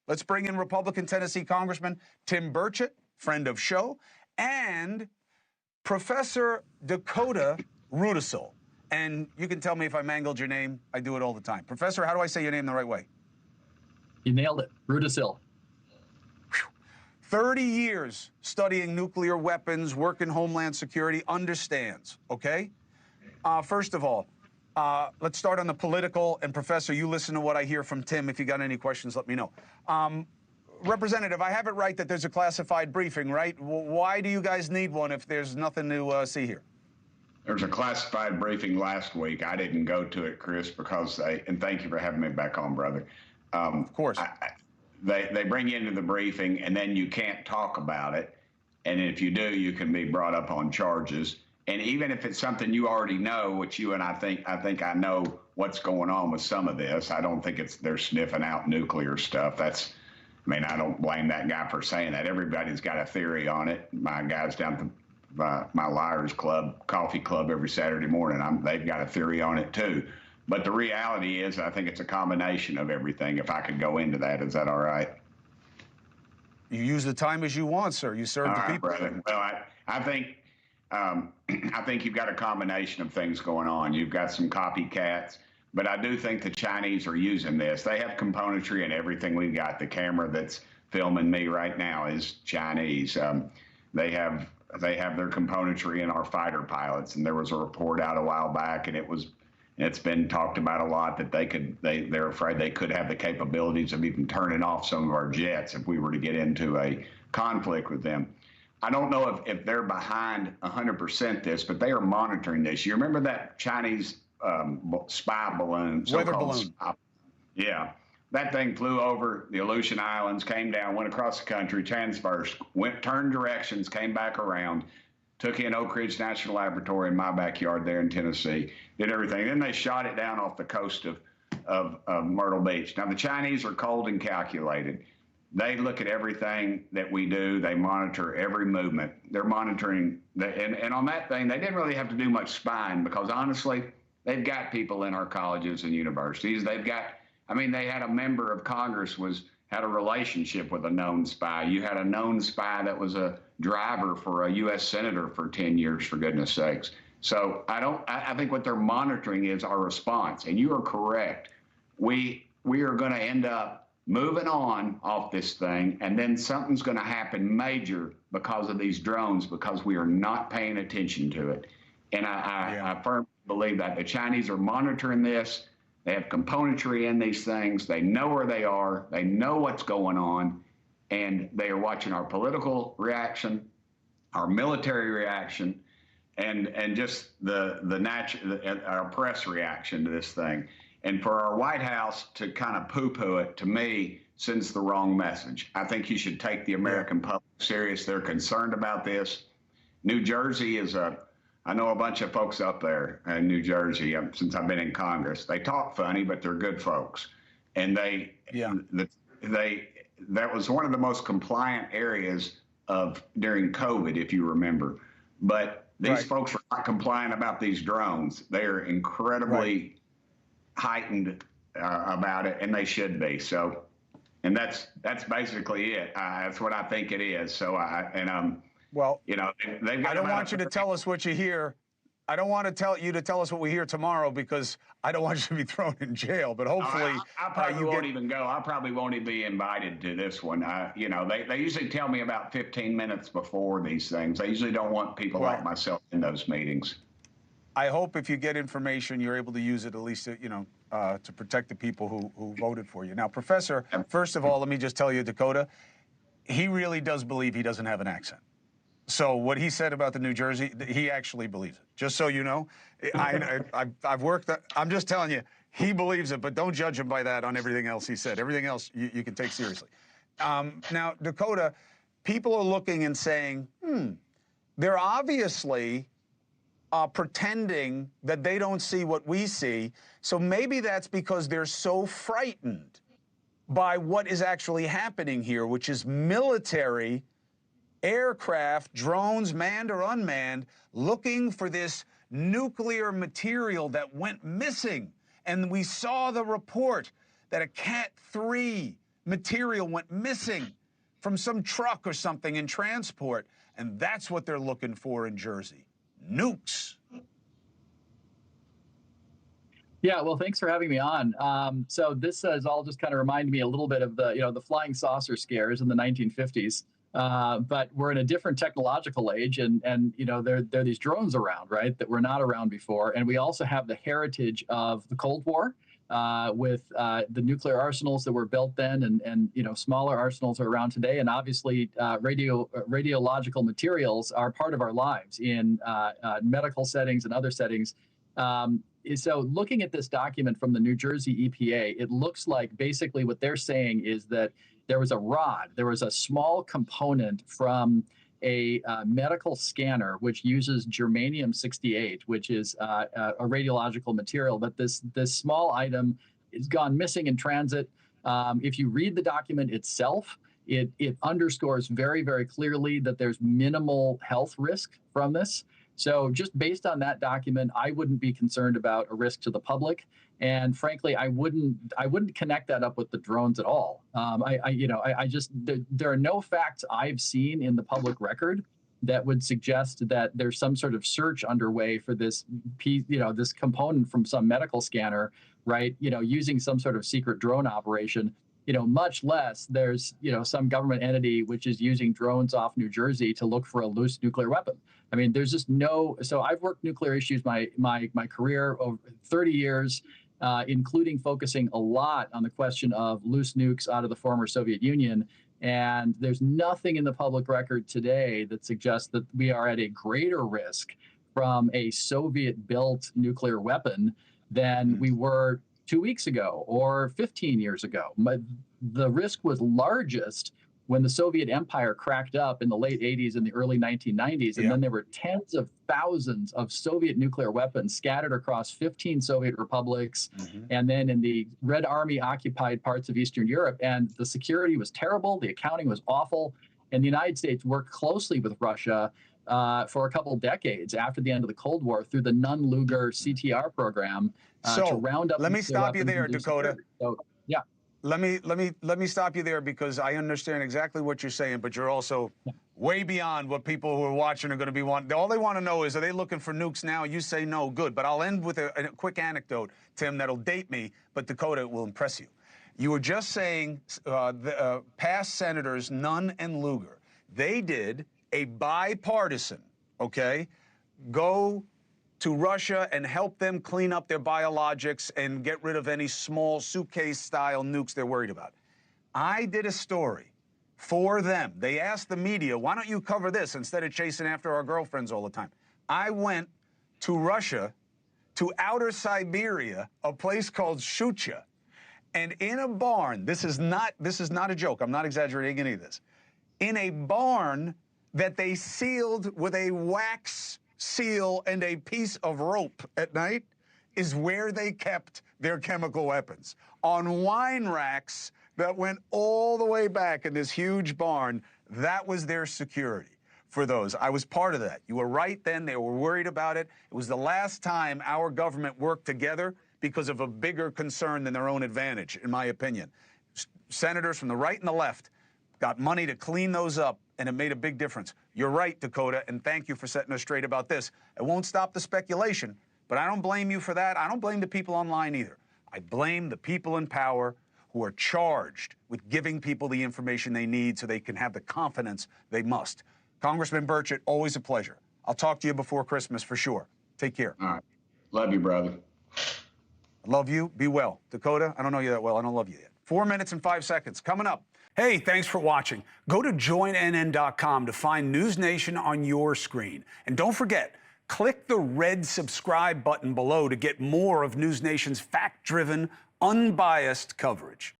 Let's bring in Republican Tennessee Congressman Tim Burchett, friend of show, and Professor Dakota Rudesill. And you can tell me if I mangled your name. I do it all the time. Professor, how do I say your name the right way? You nailed it. Rudesill. 30 years studying nuclear weapons, work in Homeland Security, understands, okay? First of all, let's start on the political. And Professor, you listen to what I hear from Tim. If you got any questions, let me know. Representative, I have it right that there's a classified briefing, right? Why do you guys need one if there's nothing to see here? There was a classified briefing last week. I didn't go to it, Chris, because and thank you for having me back on, brother. Of course. They bring you into the briefing, and then you can't talk about it. And if you do, you can be brought up on charges. And even if it's something you already know, which you and I think I know what's going on with some of this. I don't think they're sniffing out nuclear stuff. I don't blame that guy for saying that. Everybody's got a theory on it. My guys down at my Liars Club, coffee club every Saturday morning, they've got a theory on it too. But the reality is, I think it's a combination of everything. If I could go into that, is that all right? You use the time as you want, sir. You serve the people. Brother. Well, I think you've got a combination of things going on. You've got some copycats, but I do think the Chinese are using this. They have componentry and everything we've got. The camera that's filming me right now is Chinese. They have their componentry in our fighter pilots, and there was a report out a while back, and it's been talked about a lot that they're afraid they could have the capabilities of even turning off some of our jets if we were to get into a conflict with them. I don't know if they're behind 100% this, but they are monitoring this. You remember that Chinese spy balloon? Weather balloon. Yeah. That thing flew over the Aleutian Islands, came down, went across the country, transversed, turned directions, came back around, took in Oak Ridge National Laboratory in my backyard there in Tennessee, did everything. Then they shot it down off the coast of Myrtle Beach. Now, the Chinese are cold and calculated. They look at everything that we do. They monitor every movement. They're monitoring, and on that thing, they didn't really have to do much spying because, honestly, they've got people in our colleges and universities. They had a member of Congress had a relationship with a known spy. You had a known spy that was a driver for a U.S. senator for 10 years, for goodness sakes. So I think what they're monitoring is our response. And you are correct. We are going to end up moving on off this thing, and then something's going to happen major because of these drones, because we are not paying attention to it. And I firmly believe that the Chinese are monitoring this. They have componentry in these things. They know where they are. They know what's going on, and they are watching our political reaction, our military reaction, and just our press reaction to this thing. And for our White House to kind of poo-poo it, to me, sends the wrong message. I think you should take the American public serious. They're concerned about this. New Jersey I know a bunch of folks up there in New Jersey since I've been in Congress. They talk funny, but they're good folks. And that was one of the most compliant areas during COVID, if you remember. But these folks are not compliant about these drones. They are incredibly heightened about it, and they should be. So, and that's basically it. That's what I think it is. So well, they've got. I don't want you to tell us what you hear. I don't want to tell us what we hear tomorrow, because I don't want you to be thrown in jail. But hopefully, I probably won't even go. I probably won't even be invited to this one. They usually tell me about 15 minutes before these things. They usually don't want people like myself in those meetings. I hope if you get information, you're able to use it at least, to protect the people who voted for you. Now, Professor, first of all, let me just tell you, Dakota, he really does believe he doesn't have an accent. So what he said about the New Jersey, he actually believes it. Just so you know, I've worked. I'm just telling you, he believes it, but don't judge him by that on everything else he said. Everything else you can take seriously. Now, Dakota, people are looking and saying, they're obviously pretending that they don't see what we see. So maybe that's because they're so frightened by what is actually happening here, which is military aircraft, drones, manned or unmanned, looking for this nuclear material that went missing. And we saw the report that a Cat 3 material went missing from some truck or something in transport, and that's what they're looking for in Jersey. Nukes. Yeah, well, thanks for having me on. So this is all just kind of reminded me a little bit of the, the flying saucer scares in the 1950s. But we're in a different technological age, and there are these drones around, right, that were not around before, and we also have the heritage of the Cold War with the nuclear arsenals that were built then, and smaller arsenals are around today, and obviously radiological materials are part of our lives in medical settings and other settings. So looking at this document from the New Jersey EPA, it looks like basically what they're saying is that there was a small component from a medical scanner which uses germanium-68, which is a radiological material, but this small item has gone missing in transit. If you read the document itself, it underscores very, very clearly that there's minimal health risk from this. So just based on that document, I wouldn't be concerned about a risk to the public. And frankly, I wouldn't connect that up with the drones at all. There are no facts I've seen in the public record that would suggest that there's some sort of search underway for this piece, this component from some medical scanner, right? Using some sort of secret drone operation. Much less there's, some government entity which is using drones off New Jersey to look for a loose nuclear weapon. I mean, there's just no. So I've worked nuclear issues my career over 30 years, including focusing a lot on the question of loose nukes out of the former Soviet Union. And there's nothing in the public record today that suggests that we are at a greater risk from a Soviet-built nuclear weapon than we were 2 weeks ago or 15 years ago. But the risk was largest when the Soviet Empire cracked up in the late 80s and the early 1990s. And then there were tens of thousands of Soviet nuclear weapons scattered across 15 Soviet republics, and then in the Red Army occupied parts of Eastern Europe. And the security was terrible. The accounting was awful. And the United States worked closely with Russia for a couple decades after the end of the Cold War through the Nunn-Lugar CTR program to round up. Let me stop you there, Dakota. So, yeah. Let me stop you there, because I understand exactly what you're saying, but you're also way beyond what people who are watching are going to be wanting. All they want to know is, are they looking for nukes now? You say no, good. But I'll end with a quick anecdote, Tim, that'll date me, but Dakota, will impress you. You were just saying the past senators Nunn and Lugar, they did a bipartisan, go to Russia and help them clean up their biologics and get rid of any small suitcase-style nukes they're worried about. I did a story for them. They asked the media, why don't you cover this instead of chasing after our girlfriends all the time? I went to Russia, to outer Siberia, a place called Shucha, and in a barn, this is not a joke, I'm not exaggerating any of this, in a barn that they sealed with a wax seal and a piece of rope at night is where they kept their chemical weapons. On wine racks that went all the way back in this huge barn, that was their security for those. I was part of that. You were right then, they were worried about it. It was the last time our government worked together because of a bigger concern than their own advantage, in my opinion. Senators from the right and the left got money to clean those up, and it made a big difference. You're right, Dakota, and thank you for setting us straight about this. It won't stop the speculation, but I don't blame you for that. I don't blame the people online either. I blame the people in power who are charged with giving people the information they need so they can have the confidence they must. Congressman Burchett, always a pleasure. I'll talk to you before Christmas for sure. Take care. All right. Love you, brother. I love you. Be well. Dakota, I don't know you that well. I don't love you yet. 4 minutes and 5 seconds. Coming up. Hey, thanks for watching. Go to joinnn.com to find NewsNation on your screen. And don't forget, click the red subscribe button below to get more of NewsNation's fact-driven, unbiased coverage.